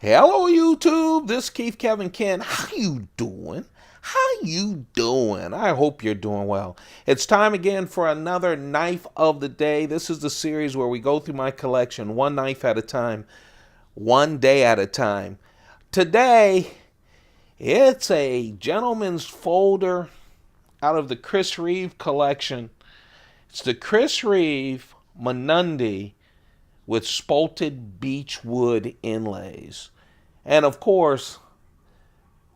Hello YouTube, this is Keith Kevin Ken. How you doing? How you doing? I hope you're doing well. It's time again for another knife of the day. This is the series where we go through my collection one knife at a time, one day at a time. Today, it's a gentleman's folder out of the Chris Reeve collection. It's the Chris Reeve Mnandi with spalted beech wood inlays. And of course,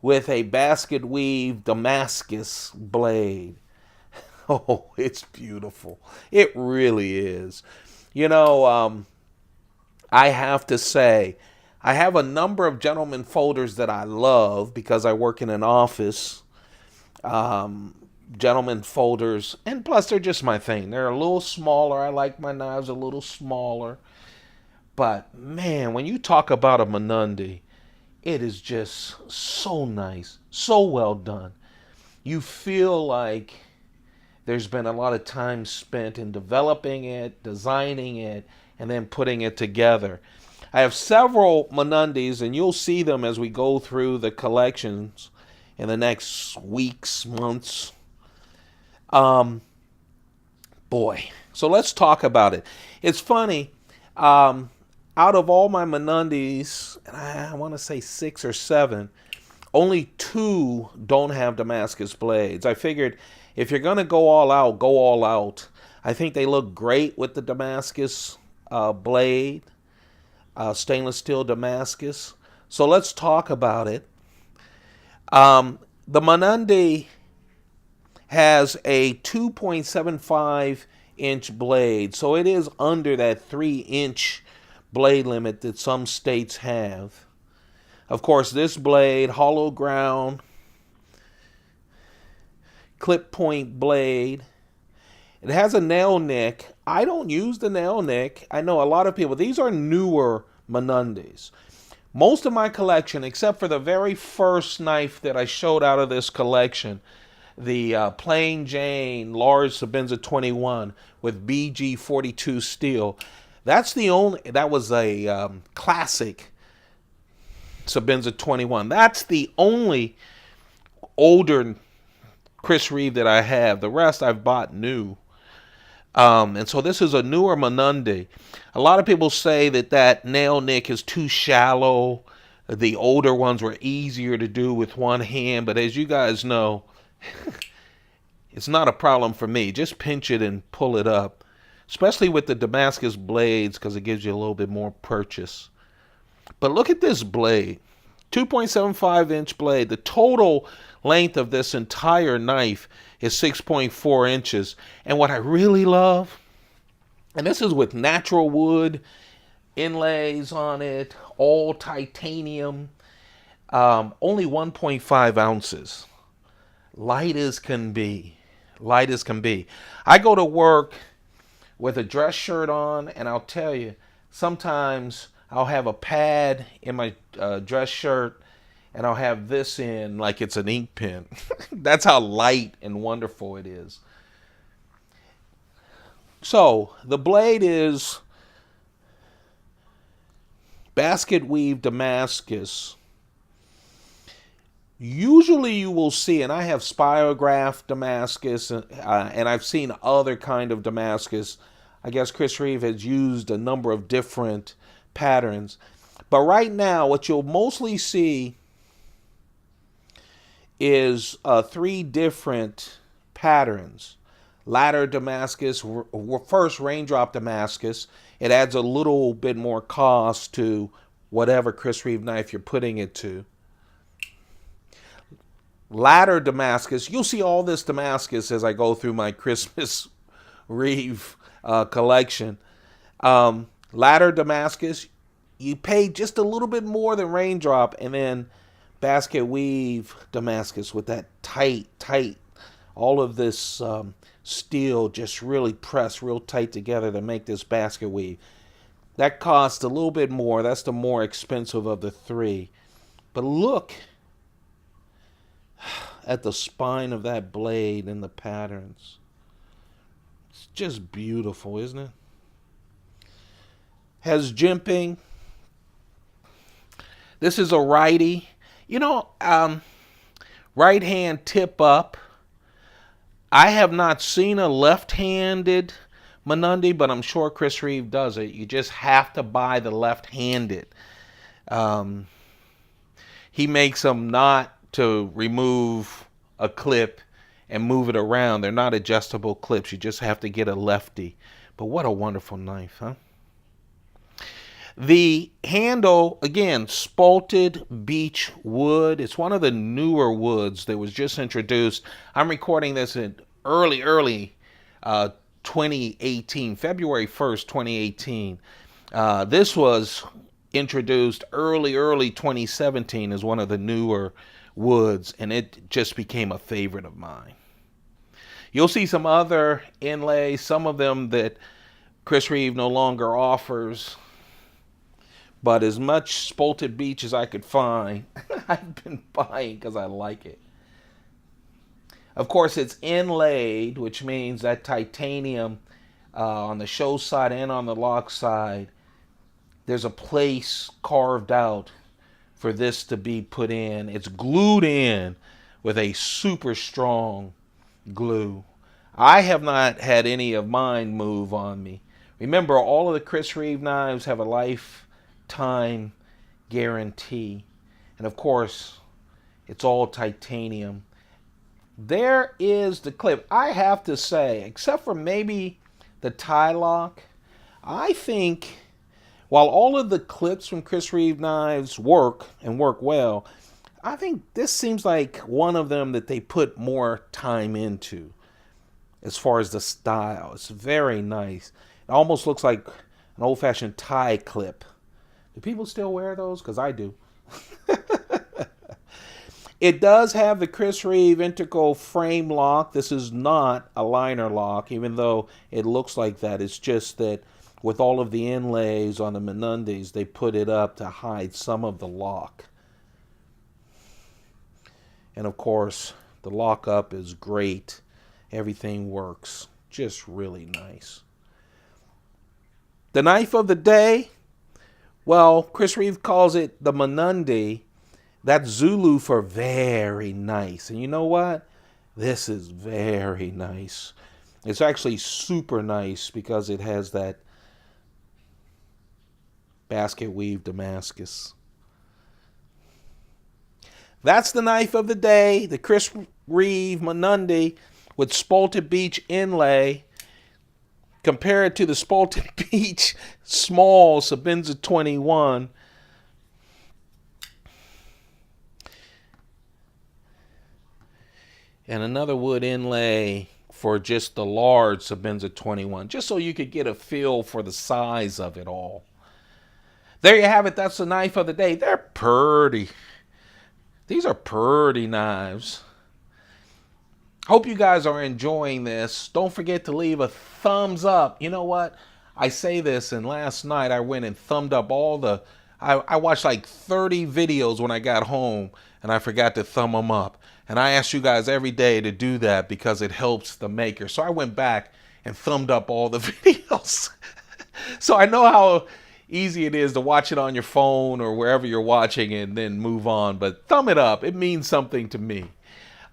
with a basket weave Damascus blade. Oh, it's beautiful. It really is. I have to say, I have a number of gentleman folders that I love because I work in an office. Gentleman folders, and plus they're just my thing. They're a little smaller. I like my knives a little smaller. But man, when you talk about a Mnandi, it is just so nice, so well done. You feel like there's been a lot of time spent in developing it, designing it, and then putting it together. I have several Mnandis, and you'll see them as we go through the collections in the next weeks, months. Boy, so let's talk about it. It's funny. Out of all my Mnandis, and I want to say 6 or 7, only 2 don't have Damascus blades. I figured if you're going to go all out, go all out. I think they look great with the Damascus blade, stainless steel Damascus. So let's talk about it. The Mnandi has a 2.75 inch blade, so it is under that 3-inch blade limit that some states have. Of course, this blade, hollow ground, clip point blade. It has a nail nick. I don't use the nail nick. I know a lot of people. These are newer Mnandis. Most of my collection, except for the very first knife that I showed out of this collection, the Plain Jane Large Sabenza 21 with BG42 steel. That was a classic Sabenza 21. That's the only older Chris Reeve that I have. The rest I've bought new. And so this is a newer Mnandi. A lot of people say that nail nick is too shallow. The older ones were easier to do with one hand. But as you guys know, it's not a problem for me. Just pinch it and pull it up. Especially with the Damascus blades, because it gives you a little bit more purchase. But look at this blade. 2.75 inch blade. The total length of this entire knife is 6.4 inches. And what I really love, and this is with natural wood inlays on it, all titanium, only 1.5 ounces. Light as can be. Light as can be. I go to work with a dress shirt on, and I'll tell you, sometimes I'll have a pad in my dress shirt, and I'll have this in like it's an ink pen. That's how light and wonderful it is. So, the blade is basket weave Damascus. Usually you will see, and I have spirograph Damascus, and I've seen other kind of Damascus. I guess Chris Reeve has used a number of different patterns. But right now, what you'll mostly see is 3 different patterns. Ladder Damascus, first raindrop Damascus. It adds a little bit more cost to whatever Chris Reeve knife you're putting it to. Ladder Damascus. You'll see all this Damascus as I go through my Christmas Reeve collection. Ladder Damascus, you pay just a little bit more than raindrop, and then basket weave Damascus with that tight, all of this steel just really pressed real tight together to make this basket weave. That costs a little bit more. That's the more expensive of the 3. But look at the spine of that blade and the patterns. It's just beautiful, isn't it? Has jimping. This is a righty. Right hand tip up. I have not seen a left-handed Mnandi, but I'm sure Chris Reeve does it. You just have to buy the left-handed. He makes them not to remove a clip and move it around. They're not adjustable clips. You just have to get a lefty. But what a wonderful knife, huh? The handle, again, spalted beech wood. It's one of the newer woods that was just introduced. I'm recording this in early 2018, February 1st, 2018. This was introduced early 2017 as one of the newer woods, and it just became a favorite of mine. You'll see some other inlays, some of them that Chris Reeve no longer offers. But as much spalted beech as I could find, I've been buying because I like it. Of course, it's inlaid, which means that titanium on the show side and on the lock side, there's a place carved out for this to be put in. It's glued in with a super strong glue. I have not had any of mine move on me. Remember, all of the Chris Reeve knives have a lifetime guarantee. And of course, it's all titanium. There is the clip. I have to say, except for maybe the tie lock, I think while all of the clips from Chris Reeve knives work and work well, I think this seems like one of them that they put more time into as far as the style. It's very nice. It almost looks like an old-fashioned tie clip. Do people still wear those? Because I do. It does have the Chris Reeve integral frame lock. This is not a liner lock, even though it looks like that. It's just that with all of the inlays on the Mnandis, they put it up to hide some of the lock. And of course, the lockup is great. Everything works. Just really nice. The knife of the day, well, Chris Reeve calls it the Mnandi. That's Zulu for very nice. And you know what? This is very nice. It's actually super nice because it has that basket weave Damascus. That's the knife of the day, the Chris Reeve Mnandi with spalted beech inlay. Compare it to the spalted beech small Sabenza 21. And another wood inlay for just the large Sabenza 21, just so you could get a feel for the size of it all. There you have it. That's the knife of the day. They're pretty. These are pretty knives. Hope you guys are enjoying this. Don't forget to leave a thumbs up. You know what? I say this, and last night I went and thumbed up all the... I watched like 30 videos when I got home, and I forgot to thumb them up. And I ask you guys every day to do that because it helps the maker. So I went back and thumbed up all the videos. So I know how easy it is to watch it on your phone or wherever you're watching and then move on. But thumb it up. It means something to me.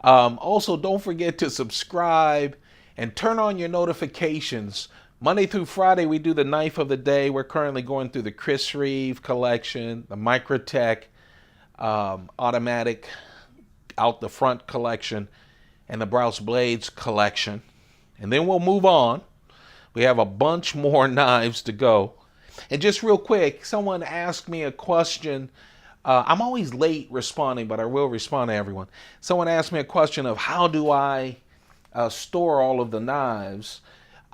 Also, don't forget to subscribe and turn on your notifications. Monday through Friday, we do the knife of the day. We're currently going through the Chris Reeve collection, the Microtech automatic out the front collection, and the Browse Blades collection. And then we'll move on. We have a bunch more knives to go. And just real quick, someone asked me a question. I'm always late responding, but I will respond to everyone. Someone asked me a question of how do I store all of the knives.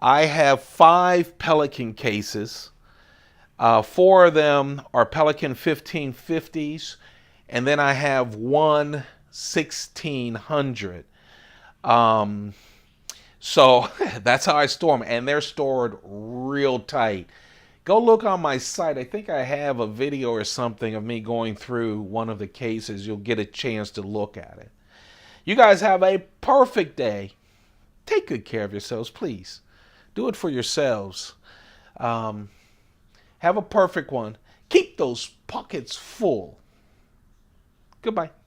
I have 5 Pelican cases. 4 of them are Pelican 1550s, and then I have one 1600. So that's how I store them, and they're stored real tight. Go look on my site. I think I have a video or something of me going through one of the cases. You'll get a chance to look at it. You guys have a perfect day. Take good care of yourselves, please. Do it for yourselves. Have a perfect one. Keep those pockets full. Goodbye.